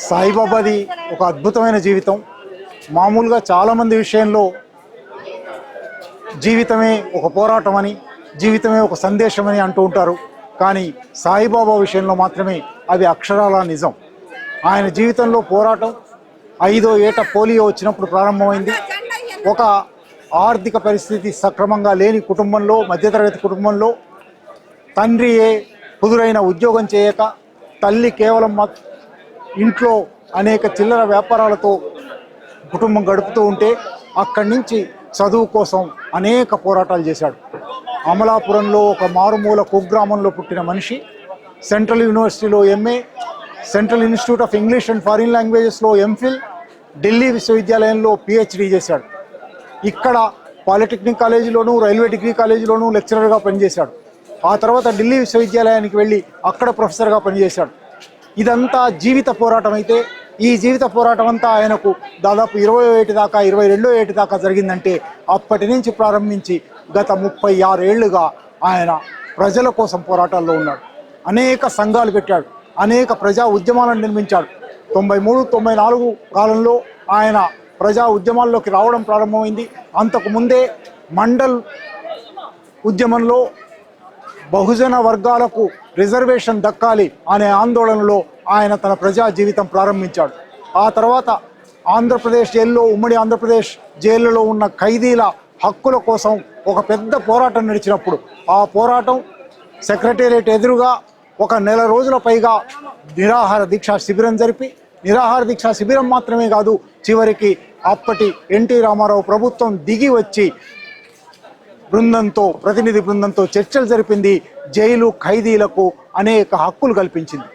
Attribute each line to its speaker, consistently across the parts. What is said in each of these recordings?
Speaker 1: సాయిబాబాది ఒక అద్భుతమైన జీవితం. మామూలుగా చాలామంది విషయంలో జీవితమే ఒక పోరాటం అని, జీవితమే ఒక సందేశం అని అంటూ ఉంటారు. కానీ సాయిబాబా విషయంలో మాత్రమే అది అక్షరాల నిజం. ఆయన జీవితంలో పోరాటం 5వ ఏట పోలియో వచ్చినప్పుడు ప్రారంభమైంది. ఒక ఆర్థిక పరిస్థితి సక్రమంగా లేని కుటుంబంలో, మధ్యతరగతి కుటుంబంలో తండ్రియే కుదురైన ఉద్యోగం చేయక, తల్లి కేవలం ఇంట్లో అనేక చిల్లర వ్యాపారాలతో కుటుంబం గడుపుతూ ఉంటే అక్కడి నుంచి చదువు కోసం అనేక పోరాటాలు చేశాడు. అమలాపురంలో ఒక మారుమూల కుగ్రామంలో పుట్టిన మనిషి సెంట్రల్ యూనివర్సిటీలో MA, central institute of English and foreign లాంగ్వేజెస్లో ఎంఫిల్, ఢిల్లీ విశ్వవిద్యాలయంలో పిహెచ్డి చేశాడు. ఇక్కడ పాలిటెక్నిక్ కాలేజీలోనూ, రైల్వే డిగ్రీ కాలేజీలోనూ లెక్చరర్గా పనిచేశాడు. ఆ తర్వాత ఢిల్లీ విశ్వవిద్యాలయానికి వెళ్ళి అక్కడ ప్రొఫెసర్గా పనిచేశాడు. ఇదంతా జీవిత పోరాటం అయితే, ఈ జీవిత పోరాటం అంతా ఆయనకు దాదాపు 20వ ఏటి దాకా, 22వ ఏటి దాకా జరిగిందంటే అప్పటి నుంచి ప్రారంభించి గత 36 ఏళ్లుగా ఆయన ప్రజల కోసం పోరాటాల్లో ఉన్నాడు. అనేక సంఘాలు పెట్టాడు, అనేక ప్రజా ఉద్యమాలను నిర్మించాడు. 93-94 కాలంలో ఆయన ప్రజా ఉద్యమాల్లోకి రావడం ప్రారంభమైంది. అంతకుముందే మండల్ ఉద్యమంలో బహుజన వర్గాలకు రిజర్వేషన్ దక్కాలి అనే ఆందోళనలో ఆయన తన ప్రజా జీవితం ప్రారంభించాడు. ఆ తర్వాత ఆంధ్రప్రదేశ్ జైల్లో, ఉమ్మడి ఆంధ్రప్రదేశ్ జైళ్ళలో ఉన్న ఖైదీల హక్కుల కోసం ఒక పెద్ద పోరాటం నడిచినప్పుడు ఆ పోరాటం సెక్రటేరియట్ ఎదురుగా 1 నెల రోజుల పైగా నిరాహార దీక్షా శిబిరం జరిపి, నిరాహార దీక్షా శిబిరం మాత్రమే కాదు, చివరికి అప్పటి ఎన్టీ రామారావు ప్రభుత్వం దిగి వచ్చి ప్రతినిధి బృందంతో చర్చలు జరిపింది. జైలు ఖైదీలకు అనేక హక్కులు కల్పించింది.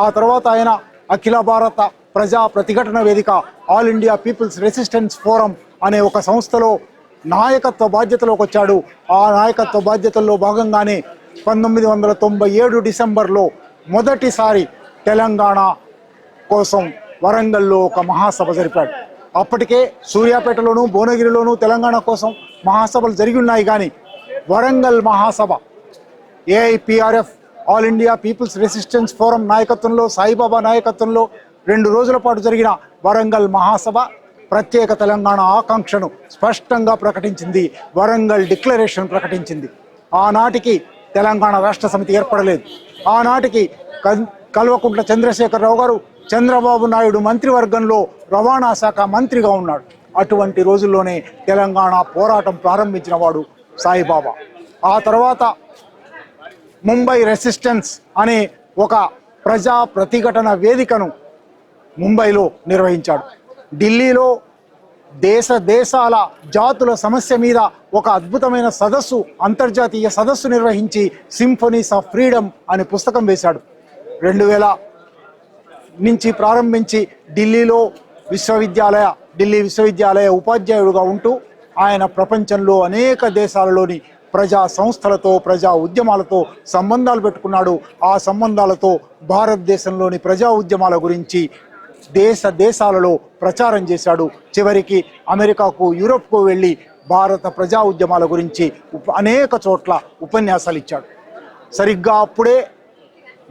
Speaker 1: ఆ తర్వాత ఆయన అఖిల భారత ప్రజా ప్రతిఘటన వేదిక, all India people's resistance forum అనే ఒక సంస్థలో నాయకత్వ బాధ్యతలోకి వచ్చాడు. ఆ నాయకత్వ బాధ్యతల్లో భాగంగానే 1997 డిసెంబర్లో మొదటిసారి తెలంగాణ కోసం వరంగల్లో ఒక మహాసభ జరిపాడు. అప్పటికే సూర్యాపేటలోను, భువనగిరిలోను తెలంగాణ కోసం మహాసభలు జరిగి ఉన్నాయి. కానీ వరంగల్ మహాసభ AIPRF, all India people's resistance forum నాయకత్వంలో, సాయిబాబా నాయకత్వంలో 2 రోజుల పాటు జరిగిన వరంగల్ మహాసభ ప్రత్యేక తెలంగాణ ఆకాంక్షను స్పష్టంగా ప్రకటించింది. వరంగల్ డిక్లరేషన్ ప్రకటించింది. ఆనాటికి తెలంగాణ రాష్ట్ర సమితి ఏర్పడలేదు. ఆనాటికి కల్వకుంట్ల చంద్రశేఖరరావు గారు చంద్రబాబు నాయుడు మంత్రివర్గంలో రవాణా శాఖ మంత్రిగా ఉన్నాడు. అటువంటి రోజుల్లోనే తెలంగాణ పోరాటం ప్రారంభించిన వాడు సాయిబాబా. ఆ తర్వాత ముంబై రెసిస్టెన్స్ అనే ఒక ప్రజా ప్రతిఘటన వేదికను ముంబైలో నిర్వహించాడు. ఢిల్లీలో దేశాల జాతుల సమస్య మీద ఒక అద్భుతమైన సదస్సు, అంతర్జాతీయ సదస్సు నిర్వహించి సింఫనీస్ ఆఫ్ ఫ్రీడమ్ అనే పుస్తకం వేశాడు. 2000 నుంచి ప్రారంభించి ఢిల్లీ విశ్వవిద్యాలయ ఉపాధ్యాయుడుగా ఉంటూ ఆయన ప్రపంచంలో అనేక దేశాలలోని ప్రజా సంస్థలతో, ప్రజా ఉద్యమాలతో సంబంధాలు పెట్టుకున్నాడు. ఆ సంబంధాలతో భారతదేశంలోని ప్రజా ఉద్యమాల గురించి దేశాలలో ప్రచారం చేశాడు. చివరికి అమెరికాకు, యూరోప్కు వెళ్ళి భారత ప్రజా ఉద్యమాల గురించి అనేక చోట్ల ఉపన్యాసాలు ఇచ్చాడు. సరిగ్గా అప్పుడే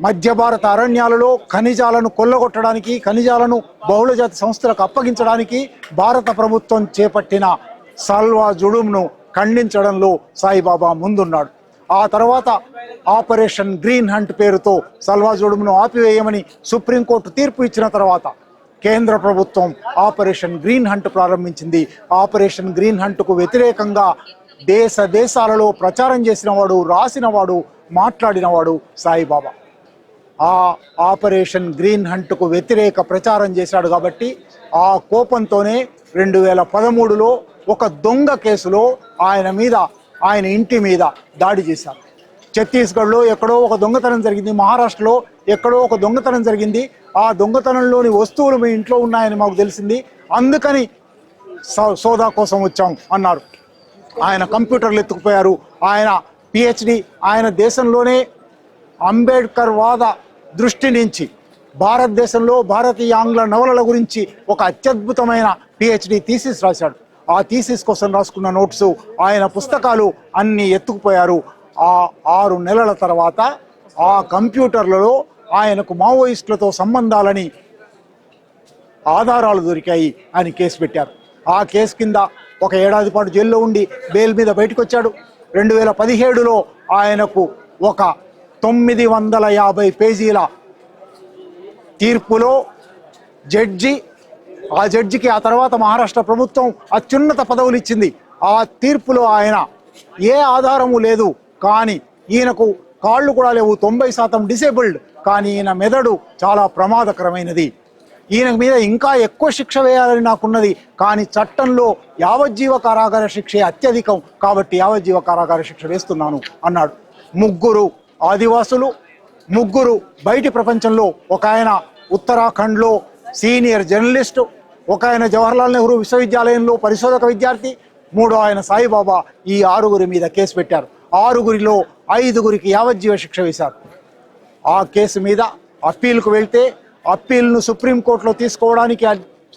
Speaker 1: మధ్య భారత అరణ్యాలలో ఖనిజాలను కొల్లగొట్టడానికి, ఖనిజాలను బహుళజాతి సంస్థలకు అప్పగించడానికి భారత ప్రభుత్వం చేపట్టిన సల్వా జుడుంను ఖండించడంలో సాయిబాబా ముందున్నాడు. ఆ తర్వాత ఆపరేషన్ గ్రీన్ హంట్ పేరుతో సల్వా జుడుంను ఆపివేయమని సుప్రీంకోర్టు తీర్పు ఇచ్చిన తర్వాత కేంద్ర ప్రభుత్వం ఆపరేషన్ గ్రీన్ హంట్ ప్రారంభించింది. ఆపరేషన్ గ్రీన్ హంట్కు వ్యతిరేకంగా దేశాలలో ప్రచారం చేసినవాడు, రాసినవాడు, మాట్లాడినవాడు సాయిబాబా. ఆ ఆపరేషన్ గ్రీన్ హంట్కు వ్యతిరేక ప్రచారం చేశాడు కాబట్టి ఆ కోపంతోనే 2013లో ఒక దొంగ కేసులో ఆయన ఇంటి మీద దాడి చేశారు. ఛత్తీస్గఢ్లో ఎక్కడో ఒక దొంగతనం జరిగింది, మహారాష్ట్రలో ఎక్కడో ఒక దొంగతనం జరిగింది. ఆ దొంగతనంలోని వస్తువులు మీ ఇంట్లో ఉన్నాయని మాకు తెలిసింది, అందుకని సోదా కోసం వచ్చాం అన్నారు. ఆయన కంప్యూటర్లు ఎత్తుకుపోయారు. ఆయన పిహెచ్డి, ఆయన దేశంలోనే అంబేద్కర్ వాద దృష్టి నుంచి భారతదేశంలో భారతీయ ఆంగ్ల నవలల గురించి ఒక అత్యద్భుతమైన పిహెచ్డి థీసిస్ రాశాడు. ఆ థీసిస్ కోసం రాసుకున్న నోట్సు, ఆయన పుస్తకాలు అన్నీ ఎత్తుకుపోయారు. ఆ 6 నెలల తర్వాత ఆ కంప్యూటర్లలో ఆయనకు మావోయిస్టులతో సంబంధాలని ఆధారాలు దొరికాయి. ఆయన కేసు పెట్టారు. ఆ కేసు కింద ఒక ఏడాది పాటు జైల్లో ఉండి బెయిల్ మీద బయటకు వచ్చాడు. 2017లో ఆయనకు ఒక 950 పేజీల తీర్పులో ఆ జడ్జికి ఆ తర్వాత మహారాష్ట్ర ప్రభుత్వం అత్యున్నత పదవులు ఇచ్చింది. ఆ తీర్పులో ఆయన ఏ ఆధారము లేదు, కానీ ఈయనకు కాళ్ళు కూడా లేవు, 90% డిసేబుల్డ్, కానీ ఈయన మెదడు చాలా ప్రమాదకరమైనది, ఈయన మీద ఇంకా ఎక్కువ శిక్ష వేయాలని నాకున్నది, కానీ చట్టంలో యావజ్జీవ కారాగార శిక్షే అత్యధికం, కాబట్టి యావజ్జీవ కారాగార శిక్ష వేస్తున్నాను అన్నాడు. 3 ఆదివాసులు, 3 బయటి ప్రపంచంలో, ఒక ఆయన ఉత్తరాఖండ్లో సీనియర్ జర్నలిస్టు, ఒక ఆయన జవహర్లాల్ నెహ్రూ విశ్వవిద్యాలయంలో పరిశోధక విద్యార్థి, 3 ఆయన సాయిబాబా. ఈ 6 మీద కేసు పెట్టారు. 6లో 5 యావజ్జీవ శిక్ష వేశారు. ఆ కేసు మీద అప్పీల్కు వెళ్తే అప్పీల్ను సుప్రీంకోర్టులో తీసుకోవడానికి,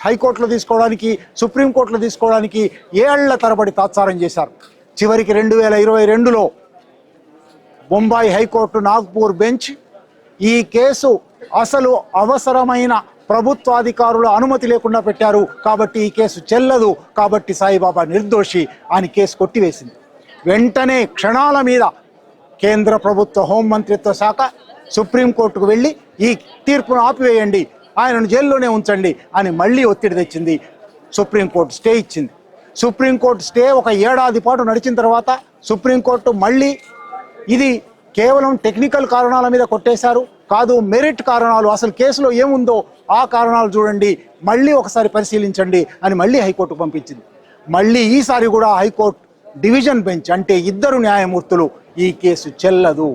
Speaker 1: హైకోర్టులో తీసుకోవడానికి, సుప్రీంకోర్టులో తీసుకోవడానికి ఏళ్ల తరబడి తాత్సారం చేశారు. చివరికి 2022లో బొంబాయి హైకోర్టు నాగ్పూర్ బెంచ్ ఈ కేసు అసలు అవసరమైన ప్రభుత్వాధికారుల అనుమతి లేకుండా పెట్టారు, కాబట్టి ఈ కేసు చెల్లదు, కాబట్టి సాయిబాబా నిర్దోషి అని కేసు కొట్టివేసింది. వెంటనే క్షణాల మీద కేంద్ర ప్రభుత్వ హోంమంత్రిత్వ శాఖ సుప్రీంకోర్టుకు వెళ్ళి ఈ తీర్పును ఆపివేయండి, ఆయనను జైల్లోనే ఉంచండి అని మళ్ళీ ఒత్తిడి తెచ్చింది. సుప్రీంకోర్టు స్టే ఇచ్చింది. సుప్రీంకోర్టు స్టే ఒక ఏడాది పాటు నడిచిన తర్వాత సుప్రీంకోర్టు మళ్ళీ ఇది కేవలం టెక్నికల్ కారణాల మీద కొట్టేశారు, కాదు మెరిట్ కారణాలు, అసలు కేసులో ఏముందో ఆ కారణాలు చూడండి, మళ్ళీ ఒకసారి పరిశీలించండి అని మళ్ళీ హైకోర్టుకు పంపించింది. మళ్ళీ ఈసారి కూడా హైకోర్టు డివిజన్ బెంచ్, అంటే 2 న్యాయమూర్తులు, ఈ కేసు చెల్లదు,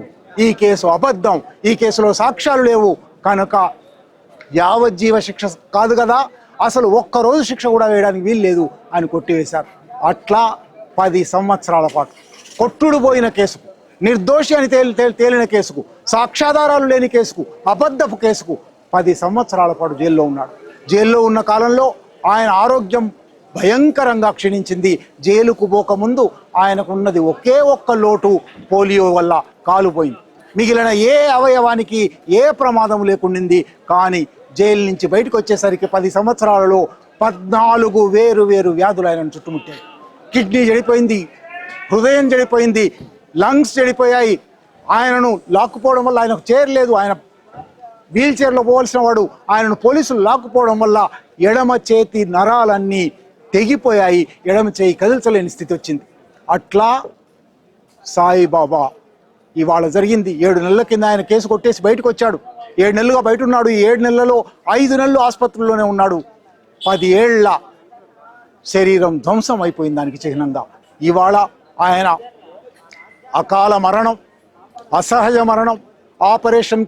Speaker 1: ఈ కేసు అబద్ధం, ఈ కేసులో సాక్ష్యాలు లేవు, కనుక యావజ్జీవ శిక్ష కాదు కదా, అసలు ఒక్కరోజు శిక్ష కూడా వేయడానికి వీలు లేదు అని కొట్టివేశారు. అట్లా 10 సంవత్సరాల పాటు కొట్టుడు పోయిన కేసుకు, నిర్దోషి అని తేలిన కేసుకు, సాక్ష్యాధారాలు లేని కేసుకు, అబద్ధపు కేసుకు 10 సంవత్సరాల పాటు జైల్లో ఉన్నాడు. జైల్లో ఉన్న కాలంలో ఆయన ఆరోగ్యం భయంకరంగా క్షీణించింది. జైలుకు పోకముందు ఆయనకు ఉన్నది ఒకే ఒక్క లోటు, పోలియో వల్ల కాలు పోయింది. మిగిలిన ఏ అవయవానికి ఏ ప్రమాదం లేకుండింది. కానీ జైలు నుంచి బయటకు వచ్చేసరికి 10 సంవత్సరాలలో 14 వేరు వ్యాధులు ఆయనను చుట్టుముట్టాయి. కిడ్నీ చెడిపోయింది, హృదయం చెడిపోయింది, లంగ్స్ చెడిపోయాయి. ఆయనను లాక్కుపోవడం వల్ల ఆయనకు చేరలేదు, ఆయన వీల్ చైర్లో పోవలసిన వాడు, ఆయనను పోలీసులు లాక్కుపోవడం వల్ల ఎడమ చేతి నరాలన్నీ తెగిపోయాయి, ఎడమ చేయి కదిల్చలేని స్థితి వచ్చింది. అట్లా సాయిబాబా ఇవాళ జరిగింది. 7 నెలల కింద ఆయన కేసు కొట్టేసి బయటకు వచ్చాడు. 7 నెలలుగా బయట ఉన్నాడు. ఈ 7 నెలలలో 5 నెలలు ఆసుపత్రిలోనే ఉన్నాడు. 10 ఏళ్ల శరీరం ధ్వంసం అయిపోయింది దానికి చిహ్నంగా. ఇవాళ ఆయన అకాల మరణం, అసహజ మరణం, ఆపరేషన్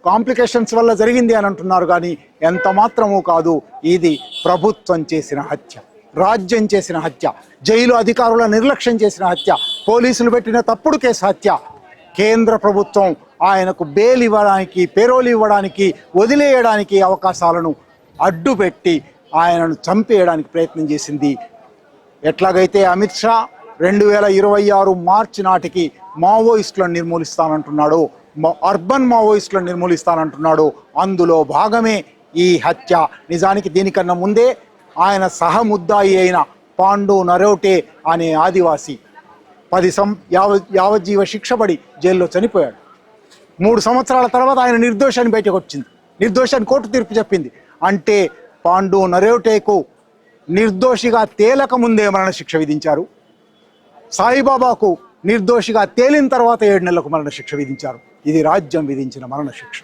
Speaker 1: కాంప్లికేషన్స్ వల్ల జరిగింది అని అంటున్నారు, కానీ ఎంత మాత్రమూ కాదు. ఇది ప్రభుత్వం చేసిన హత్య, రాజ్యం చేసిన హత్య, జైలు అధికారుల నిర్లక్ష్యం చేసిన హత్య, పోలీసులు పెట్టిన తప్పుడు కేసు హత్య. కేంద్ర ప్రభుత్వం ఆయనకు బెయిల్ ఇవ్వడానికి, పేరోల్ ఇవ్వడానికి, వదిలేయడానికి అవకాశాలను అడ్డుపెట్టి ఆయనను చంపేయడానికి ప్రయత్నం చేసింది. ఎట్లాగైతే అమిత్ షా 2026 మార్చి నాటికి మావోయిస్టులను నిర్మూలిస్తానంటున్నాడు, అర్బన్ మావోయిస్టులను నిర్మూలిస్తానంటున్నాడు, అందులో భాగమే ఈ హత్య. నిజానికి దీనికన్నా ముందే ఆయన సహముద్దాయి అయిన పాండు నరోటే అనే ఆదివాసి యావజ్జీవ శిక్షపడి జైల్లో చనిపోయాడు. 3 సంవత్సరాల తర్వాత ఆయన నిర్దోషాన్ని బయటకు వచ్చింది. నిర్దోషాన్ని కోర్టు తీర్పు చెప్పింది. అంటే పాండు నరోటేకు నిర్దోషిగా తేలక ముందే మరణశిక్ష విధించారు. సాయిబాబాకు నిర్దోషిగా తేలిన తర్వాత 7 నెలలకు మరణశిక్ష విధించారు. ఇది రాజ్యం విధించిన మరణశిక్ష.